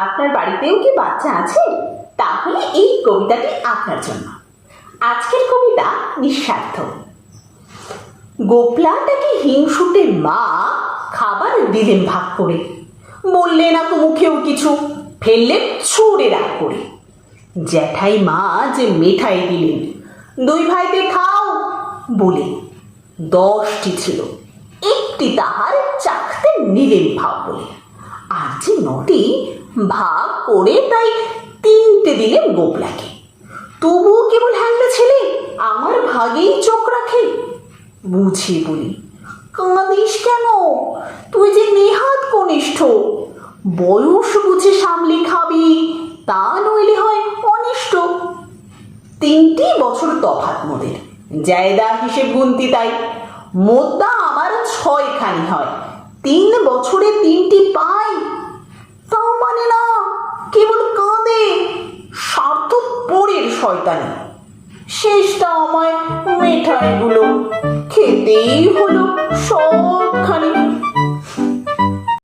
আপনার বাড়িতেও কি বাচ্চা আছে? তাহলে এই কবিতাটি আপনার জন্য। আজকের কবিতা নিঃস্বার্থ। গোপলাটাকে হিংসুটের মা খাবার দিলেন ভাগ করে, বললে না তো মুখেও কিছু, ফেললেন ছুঁড়ে রাগ করে। জ্যাঠাই মা যে মেঠাই দিলেন, দুই ভাইতে খাও বলে। 10টি ছিল, একটি তাহার চাখতে নিলেন ভাব বলে। আর যে 9টি ভাগ করে তাই 3টে দিলেন গোপলাকে। তবুও কেবল হ্যাংলা ছেলে আমার ভাগেই চোখ রাখে। বুঝি বলি, কাঁদিস কেন? তুই যে নেহাত কনিষ্ঠ, বয়স বুঝে সামলে খাবি, তা নইলে হয় অনিষ্ট। 3টি বছর তফাৎ মোদের, জায়দা হিসেব গুনতি তাই। মোদ্দা আমার 6খানি হয়, 3 বছরে 3টি পাই। তা মানে না, কেবল কাঁদে, স্বার্থপরের শয়তানি। শেষটা আমায় মেঠাইগুলো খেতেই হলো সব